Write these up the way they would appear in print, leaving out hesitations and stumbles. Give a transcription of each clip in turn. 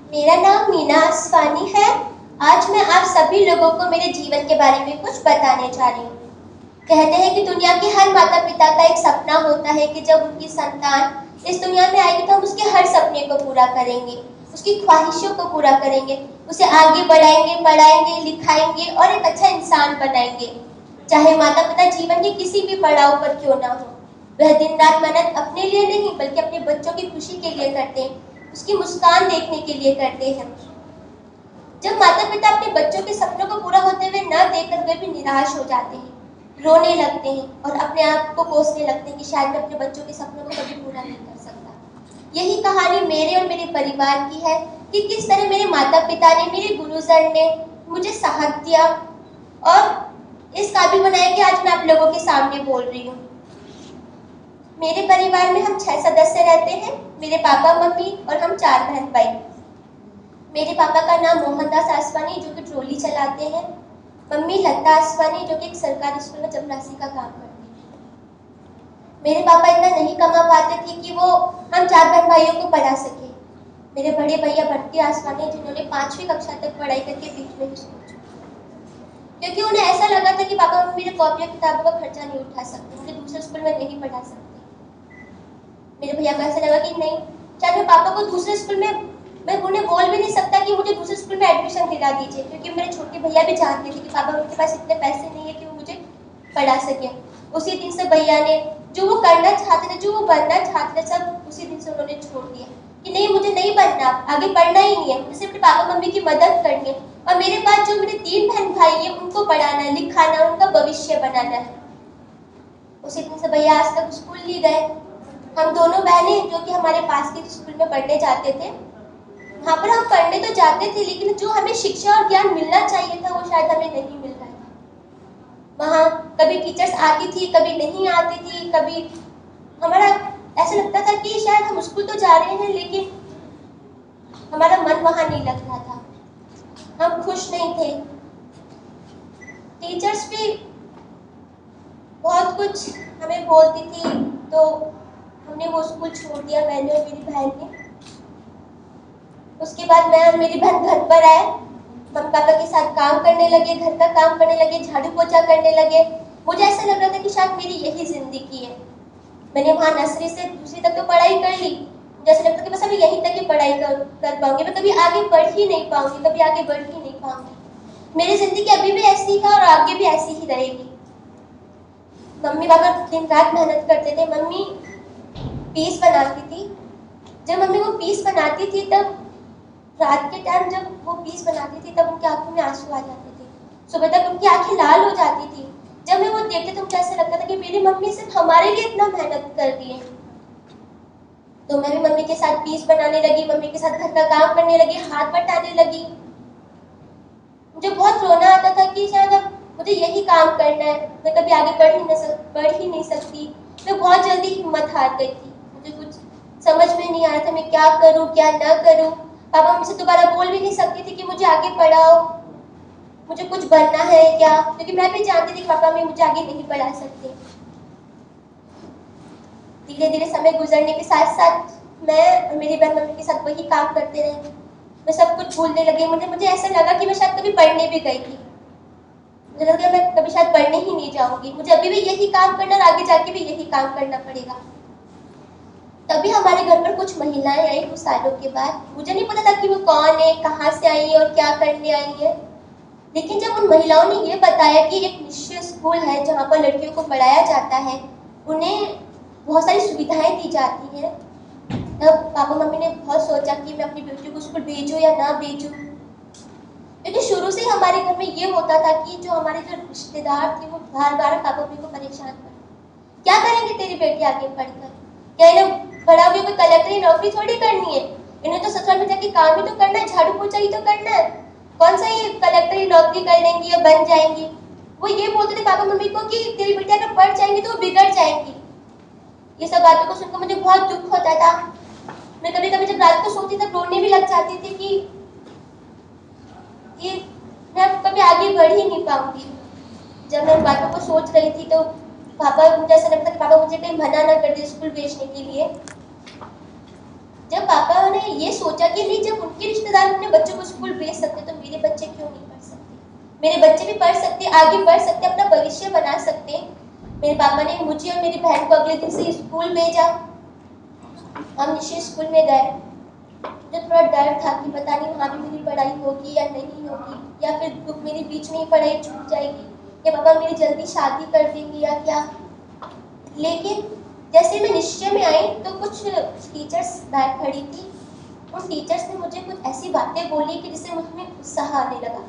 मेरा नाम मीना असफानी है। आज मैं आप सभी लोगों को मेरे जीवन के बारे में कुछ बताने जा रही हूँ। कहते हैं कि दुनिया के हर माता पिता का एक सपना होता है कि जब उनकी संतान इस दुनिया में आएगी तो हम उसके हर सपने को पूरा करेंगे, उसकी ख्वाहिशों को पूरा करेंगे, उसे आगे बढ़ाएंगे, पढ़ाएंगे, लिखाएंगे और एक अच्छा इंसान बनाएंगे। चाहे माता पिता जीवन के किसी भी पड़ाव पर क्यों ना हो, वह दिन रात मेहनत अपने लिए नहीं बल्कि अपने बच्चों की खुशी के लिए करते हैं, उसकी मुस्कान देखने के लिए करते हैं। जब माता पिता अपने बच्चों के सपनों को पूरा होते हुए न देखकर वे भी निराश हो जाते हैं, रोने लगते हैं और अपने आप को कोसने लगते हैं कि शायद मैं अपने बच्चों के सपनों को कभी पूरा नहीं कर सकता। यही कहानी मेरे और मेरे परिवार की है कि किस तरह मेरे माता पिता ने, मेरे गुरुजन ने मुझे साहस दिया और इस काबिल बनाया कि आज मैं आप लोगों के सामने बोल रही हूँ। मेरे परिवार में हम 6 सदस्य रहते हैं, मेरे पापा, मम्मी और हम 4 बहन भाई। मेरे पापा का नाम मोहनदास आसवानी जो कि ट्रॉली चलाते हैं। मम्मी लता आसवानी जो कि एक सरकारी स्कूल में चपरासी का काम करती है। मेरे पापा इतना नहीं कमा पाते थे कि वो हम 4 बहन भाइयों को पढ़ा सके। मेरे बड़े भैया भट्टी आसवानी जिन्होंने 5वीं कक्षा तक पढ़ाई करके बीच में स्कूल छोड़ा, क्योंकि उन्हें ऐसा लगा था कि पापा मम्मी मेरे कॉपी किताबों का खर्चा नहीं उठा सकते, मुझे दूसरे स्कूल में नहीं पढ़ा सकते। मेरे भैया को ऐसा लगा कि नहीं, शायद मैं पापा को दूसरे स्कूल में, मैं उन्हें बोल भी नहीं सकता कि मुझे दूसरे स्कूल में एडमिशन दिला दीजिए, क्योंकि मेरे छोटे भैया भी जानते थे कि पापा उनके पास इतने पैसे नहीं है कि वो मुझे पढ़ा सके। उसी दिन से भैया ने जो वो करना चाहते थे, जो वो बनना चाहते थे, सब उसी दिन से उन्होंने छोड़ दिया कि नहीं, मुझे नहीं बनना, आगे पढ़ना ही नहीं है, मुझे सिर्फ पापा मम्मी की मदद करनी है और मेरे पास जो मेरे 3 बहन भाई है उनको पढ़ाना, लिखाना, उनका भविष्य बनाना है। उसी दिन से भैया आज तक स्कूल नहीं गए। हम दोनों बहनें जो कि हमारे पास के स्कूल में पढ़ने जाते थे, वहाँ पर हम पढ़ने तो जाते थे लेकिन जो हमें शिक्षा और ज्ञान मिलना चाहिए था वो शायद हमें नहीं मिल रहा था। वहाँ कभी टीचर्स आती थी, कभी नहीं आती थी, कभी हमारा ऐसा लगता था कि शायद हम स्कूल तो जा रहे हैं लेकिन हमारा मन वहाँ नहीं लग रहा था, हम खुश नहीं थे। टीचर्स भी बहुत कुछ हमें बोलती थी तो हमने वो स्कूल छोड़ दिया, मैंने और मेरी बहन ने। उसके बाद मैं और मेरी बहन घर पर आए, मम्मी पापा के साथ काम करने लगे, घर का काम करने लगे, झाड़ू पोछा करने लगे। मुझे ऐसा लग रहा था कि शायद मेरी यही जिंदगी है। मैंने वहाँ नर्सरी से दूसरी तक तो पढ़ाई कर ली, जैसे लगता कि बस अभी यहीं तक ही पढ़ाई कर पाऊंगी, मैं कभी आगे बढ़ ही नहीं पाऊंगी, कभी आगे बढ़ ही नहीं पाऊंगी। मेरी जिंदगी अभी भी ऐसी है और आगे भी ऐसी ही रहेगी। मम्मी पापा दिन रात मेहनत करते थे। मम्मी पीस बनाती थी। जब मम्मी वो पीस बनाती थी तब रात के टाइम जब वो पीस बनाती थी तब उनकी आंखों में आंसू आ जाते थे, सुबह तक उनकी आंखें लाल हो जाती थी। जब मैं वो देखती तो मुझे ऐसा लगता था कि मेरी मम्मी सिर्फ हमारे लिए इतना मेहनत कर रही है। तो मैं भी मम्मी के साथ पीस बनाने लगी, मम्मी के साथ घर का काम करने लगी, हाथ बटाने लगी। मुझे बहुत रोना आता था कि शायद अब मुझे यही काम करना है, मैं कभी आगे बढ़ ही नहीं सकती। मैं बहुत जल्दी हिम्मत हार गई थी, मुझे कुछ समझ में नहीं आ रहा था मैं क्या करूं क्या ना करूं। पापा मुझसे दोबारा बोल भी नहीं सकती थी कि मुझे आगे पढ़ाओ, मुझे कुछ बनना है क्या, क्योंकि मैं भी जानती थी कि पापा मम्मी मुझे आगे नहीं पढ़ा सकते। धीरे धीरे समय गुजरने के साथ साथ मैं और मेरी बहन मम्मी के साथ वही काम करते रहे। मैं सब कुछ भूलने लगी। मुझे ऐसा लगा कि मैं शायद कभी पढ़ने भी गई थी, मुझे लगा मैं कभी शायद पढ़ने ही नहीं जाऊंगी, मुझे अभी भी यही काम करना और आगे जाके भी यही काम करना पड़ेगा। तभी हमारे घर पर कुछ महिलाएं आई कुछ सालों के बाद। मुझे नहीं पता था कि वो कौन है, कहाँ से आई है और क्या करने आई है, लेकिन जब उन महिलाओं ने ये बताया कि एक निश्चित स्कूल है जहाँ पर लड़कियों को पढ़ाया जाता है, उन्हें बहुत सारी सुविधाएं दी जाती हैं, तब पापा मम्मी ने बहुत सोचा कि मैं अपनी बेटी को स्कूल भेजूं या ना भेजूं। क्योंकि शुरू से ही हमारे घर में ये होता था कि जो हमारे जो रिश्तेदार थे वो बार बार पापा मम्मी को परेशान करते, क्या करेंगे तेरी बेटी आगे पढ़कर, क्या इन्हें बड़ा होकर कोई कलेक्टर की नौकरी थोड़ी करनी है, इन्हें तो ससुराल में जाके काम ही तो करना है, झाड़ू पोछा ही तो करना है, कौन सा ये कलेक्टर की नौकरी कर लेंगी या बन जाएंगी। वो ये बोलते थे पापा मम्मी को कि तेरी बेटी अगर पढ़ जाएंगी तो वो बिगड़ जाएंगी। ये सब बातों को सुनकर मुझे बहुत दुख होता था। मैं कभी कभी जब रात को सोती तब रोने भी लग जाती थी कि मैं कभी आगे बढ़ ही नहीं पाऊंगी। जब मैं उन बातों को सोच रही थी तो पापा, मुझे ऐसा लगता कि पापा मुझे कहीं मना ना कर दे स्कूल भेजने के लिए। जब पापा ने ये सोचा कि नहीं, जब उनके रिश्तेदार अपने बच्चों को स्कूल भेज सकते तो मेरे बच्चे क्यों नहीं पढ़ सकते, मेरे बच्चे भी पढ़ सकते, आगे बढ़ सकते, अपना भविष्य बना सकते। मेरे पापा ने मुझे और मेरी बहन को अगले दिन से स्कूल भेजा। हम निश्चय स्कूल में गए। मुझे थोड़ा डर था कि पता नहीं वहाँ भी मेरी पढ़ाई होगी या नहीं होगी, या फिर मेरी बीच में ही पढ़ाई छूट जाएगी, या पापा मेरी जल्दी शादी कर देंगे या क्या। लेकिन जैसे मैं निश्चय में आई तो कुछ टीचर्स बाहर खड़ी थी। उन टीचर्स ने मुझे कुछ ऐसी बातें बोली कि जिससे मुझमें उत्साह आने लगा,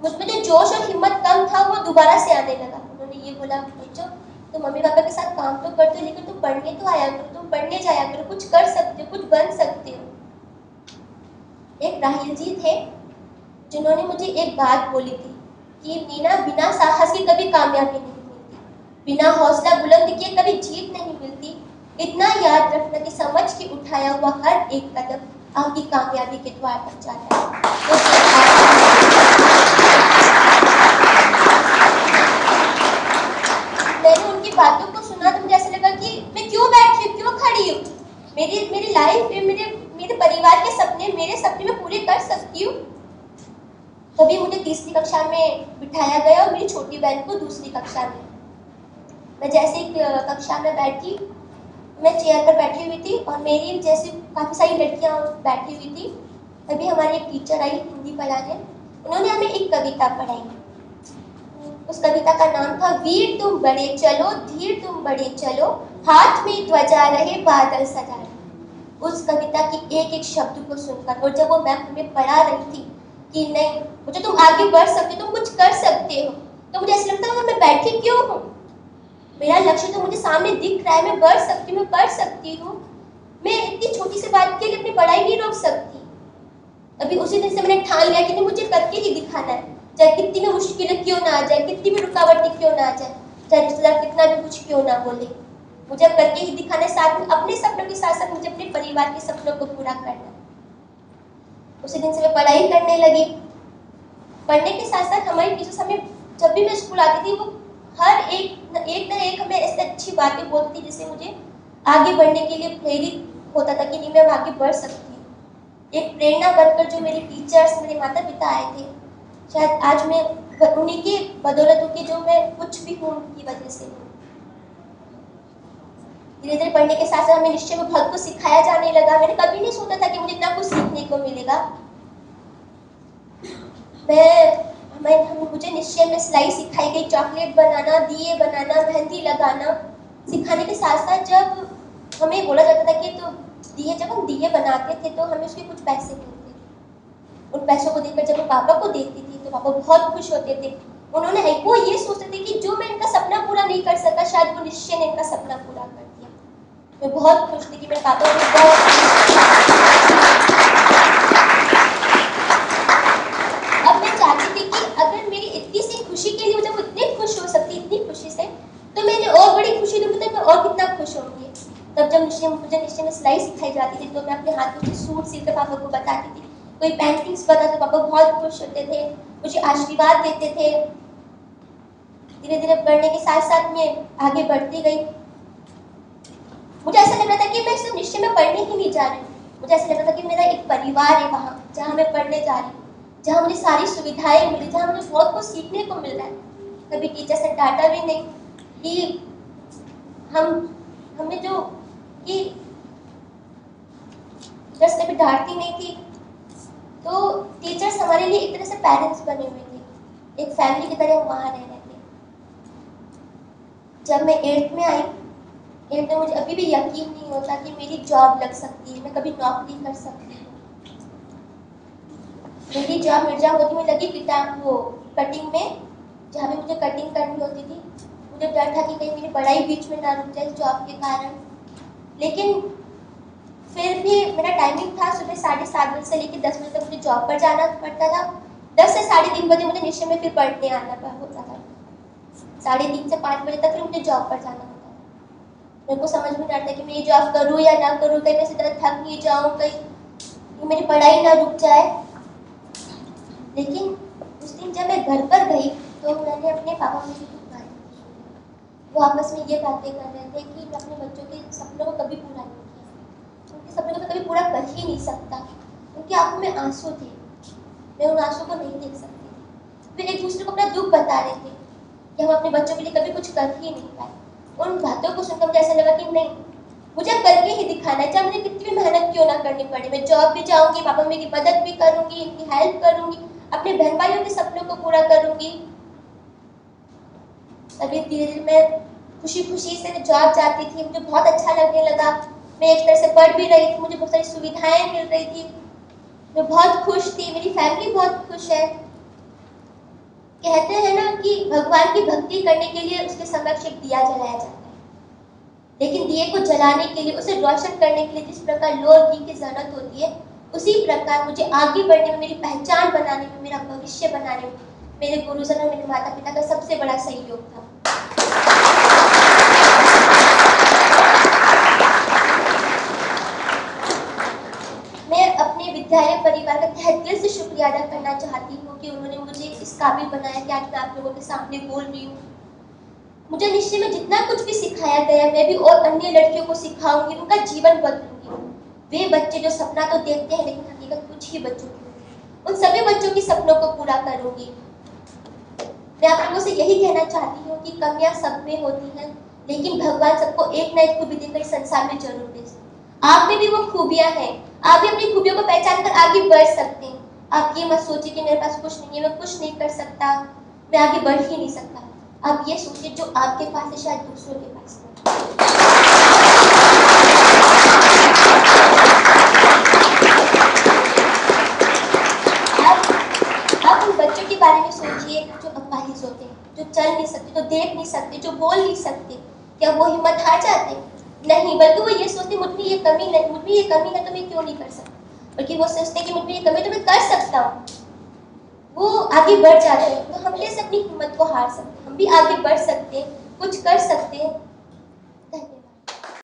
मुझमें जो जोश और हिम्मत कम था वो दोबारा से आने लगा। उन्होंने ये बोला, बच्चों तुम मम्मी पापा के साथ काम तो करते हो, लेकिन तुम पढ़ने तो आया करो, तुम पढ़ने जाया करो, कुछ कर सकते हो, कुछ बन सकते हो। एक राहिल जी थे जिन्होंने मुझे एक बात बोली थी कि मीना, बिना साहस के कभी कामयाबी नहीं मिलती, बिना हौसला बुलंद किए कभी जीत नहीं मिलती। इतना याद रखना कि समझ के उठाया हुआ हर एक कदम आपकी कामयाबी के द्वार तक जाता है। मैंने उनकी बातों को सुना तो मुझे ऐसा लगा कि मैं क्यों बैठी हूँ, क्यों खड़ी हूँ। मेरी लाइफ में मेरे परिवार के सपने, मेरे सपने में पूरे कर सकती हूँ। तभी मुझे तीसरी कक्षा में बिठाया गया और मेरी छोटी बहन को दूसरी कक्षा में। मैं जैसे कक्षा में बैठी, मैं चेयर पर बैठी हुई थी और मेरी जैसे काफ़ी सारी लड़कियां बैठी हुई थी। तभी हमारी एक टीचर आई हिंदी पढ़ाने। उन्होंने हमें एक कविता पढ़ाई। उस कविता का नाम था, वीर तुम बड़े चलो, धीर तुम बड़े चलो, हाथ में ध्वजा रहे बादल सजाए। उस कविता की एक एक शब्द को सुनकर, और जब वो मैम हमें पढ़ा रही थी कि नहीं मुझे, तुम आगे बढ़ सकते हो, तुम कुछ कर सकते हो, तो मुझे ऐसा लगता है मैं बैठी क्यों हूँ, मेरा लक्ष्य तो मुझे सामने दिख रहा है, मैं बढ़ सकती हूँ, मैं पढ़ सकती हूँ। मैं इतनी छोटी सी बात के लिए अपनी पढ़ाई नहीं रोक सकती। अभी उसी दिन से मैंने ठान लिया कि नहीं, मुझे करके ही दिखाना है, चाहे कितनी भी मुश्किलें क्यों ना आ जाए, कितनी भी रुकावटें क्यों ना आ जाए, चाहे रिश्तेदार कितना भी कुछ क्यों ना बोले, मुझे करके ही दिखाना है। साथ में अपने सपनों के साथ साथ मुझे अपने परिवार के सपनों को पूरा करना है। उसी दिन से मैं पढ़ाई करने लगी। पढ़ने के साथ साथ हमारी टीचर्स हमें, जब भी मैं स्कूल आती थी, वो हर एक ना एक हमें ऐसी अच्छी बातें बोलती थी जिससे मुझे आगे बढ़ने के लिए प्रेरित होता था कि नहीं मैं आगे बढ़ सकती हूँ। एक प्रेरणा बनकर जो मेरे टीचर्स, मेरे माता पिता आए थे, शायद आज मैं उन्हीं की बदौलत हूँ कि जो मैं कुछ भी हूँ उनकी वजह से हूँ। धीरे धीरे पढ़ने के साथ साथ हमें निश्चय में बहुत कुछ सिखाया जाने लगा। मैंने कभी नहीं सोचा था कि मुझे इतना कुछ सीखने को मिलेगा। मुझे निश्चय में सिलाई सिखाई गई, चॉकलेट बनाना, दिए बनाना, मेहंदी लगाना सिखाने के साथ साथ जब हमें बोला जाता था कि तो दिए, जब हम दिए बनाते थे तो हमें उसके कुछ पैसे मिलते थे। उन पैसों को देकर जब मैं पापा को देती थी तो पापा बहुत खुश होते थे। उन्होंने वो ये सोचते थे कि जो मैं इनका सपना पूरा नहीं कर सका, शायद वो निश्चय ने इनका सपना पूरा कर दिया। मैं बहुत खुश थी कि मेरे पापा ने बहुत। अब मैं चाहती थी कि अगर मेरी इतनी सी खुशी के लिए जब वो इतनी खुश हो सकती, इतनी खुशी से, तो मैंने और बड़ी खुशी दूंगी तो मैं और कितना खुश होंगी। तब जब मुझे निश्चय में सिलाई सिखाई जाती थी तो मैं अपने हाथों से सूट सिलकर पापा को बताती थी। कोई पेंटिंग्स बता तो पापा बहुत खुश होते थे, मुझे आशीर्वाद देते थे। धीरे धीरे पढ़ने के साथ साथ मैं आगे बढ़ती गई। मुझे ऐसा लग रहा था कि मैं सिर्फ निश्चय में पढ़ने ही नहीं जा रही हूँ, मुझे ऐसा लग रहा था कि मेरा एक परिवार है वहाँ जहाँ मैं पढ़ने जा रही हूँ, जहाँ मुझे सारी सुविधाएं मिली, जहाँ मुझे बहुत कुछ सीखने को मिल रहा है। कभी टीचर से डांटा भी नहीं कि हमें जो कि टीचर्स कभी डांटती नहीं थी। तो टीचर्स हमारे लिए एक तरह से पेरेंट्स बने हुए थे, एक फैमिली की तरह वहाँ रह रहे थे। जब मैं 8th में आई, 8th में मुझे अभी भी यकीन नहीं होता कि मेरी जॉब लग सकती है, मैं कभी नौकरी कर सकती हूँ। मेरी जॉब मिर्जापुर में लगी वो कटिंग में, जहाँ पे मुझे कटिंग करनी होती थी। मुझे डर था कि कहीं मेरी पढ़ाई बीच में ना रुक जाए जॉब के कारण, लेकिन फिर भी मेरा टाइमिंग था सुबह 7:30 बजे से लेकर 10 बजे तक मुझे जॉब पर जाना पड़ता था। 10 से 3:30 बजे मुझे निश्चय में फिर पढ़ने आना होता था। 3:30 से 5 बजे तक फिर मुझे जॉब पर जाना होता था। मेरे को समझ में नहीं आता कि मैं ये जॉब करूँ या ना करूँ, कहीं मैं सीधा थक नहीं जाऊँ, कहीं मेरी पढ़ाई ना रुक जाए। लेकिन उस दिन जब मैं घर पर गई तो मैंने अपने पापा मम्मी को बात की। वो आपस में ये बातें कर रहे थे कि मैं अपने बच्चों के सपनों को कभी पूरा नहीं किया, उनके सपनों को मैं कभी पूरा कर ही नहीं सकता। उनकी आंखों में आंसू थे, मैं उन आंसू को नहीं देख सकती थी। वे एक दूसरे को अपना दुख बता रहे थे कि हम अपने बच्चों के लिए कभी कुछ कर ही नहीं पाए। उन बातों को सुनकर मुझे ऐसा लगा कि नहीं, मुझे करके ही दिखाना है, चाहे मुझे कितनी भी मेहनत क्यों ना करनी पड़े। मैं जॉब भी जाऊंगी, पापा मम्मी की मदद भी करूंगी, इनकी हेल्प करूंगी, अपने बहन भाइयों के सपनों को पूरा करूंगी। तभी धीरे धीरे मैं खुशी खुशी से जॉब जाती थी, मुझे बहुत अच्छा लगने लगा। मैं एक तरह से पढ़ भी रही थी, मुझे बहुत सारी सुविधाएं मिल रही थी, मैं बहुत खुश थी, मेरी फैमिली बहुत खुश है। कहते हैं ना कि भगवान की भक्ति करने के लिए उसके समक्ष एक दिया जलाया जाता है, लेकिन दिए को जलाने के लिए, उसे रोशन करने के लिए जिस प्रकार लोर घी की जरूरत होती है, उसी प्रकार मुझे आगे बढ़ने में, मेरी पहचान बनाने में, मेरा भविष्य बनाने में मेरे गुरुजन और मेरे माता पिता का सबसे बड़ा सहयोग था। मैं अपने विद्यालय परिवार का तहे दिल से शुक्रिया अदा करना चाहती हूँ कि उन्होंने मुझे इस काबिल बनाया कि आज मैं आप लोगों के सामने बोल रही हूँ। मुझे निश्चय में जितना कुछ भी सिखाया गया, मैं भी और अन्य लड़कियों को सिखाऊंगी, उनका जीवन बदलूंगी। वे बच्चे जो सपना तो देखते हैं लेकिन हकीकत कुछ ही बच्चों की होती है, उन सभी बच्चों की सपनों को पूरा करूंगी। मैं आप लोगों से यही कहना चाहती हूँ कि कमियां सब में होती हैं, लेकिन भगवान सबको एक न एक खूबी देकर संसार में जरूर दे। आप में भी वो खूबियां हैं, आप भी अपनी खूबियों को पहचान कर आगे बढ़ सकते हैं। आप ये मत सोचिए कि मेरे पास कुछ नहीं है, मैं कुछ नहीं कर सकता, मैं आगे बढ़ ही नहीं सकता। आप ये सोचिए जो आपके पास है शायद दूसरों के पास नहीं। आप उन बच्चों के बारे में सोचिए जो अपाहिज होते हैं, जो चल नहीं सकते, जो देख नहीं सकते, जो बोल नहीं सकते। क्या वो हिम्मत हार जाते? नहीं, बल्कि वो ये सोचते मुझमें ये कमी नहीं, मुझमें ये कमी है तो मैं क्यों नहीं कर सकता, बल्कि वो सोचते कि मुझमें ये कमी है तो मैं कर सकता हूँ। वो आगे बढ़ जाते हैं। तो हम कैसे अपनी हिम्मत को हार सकते हैं? हम भी आगे बढ़ सकते हैं, कुछ कर सकते हैं।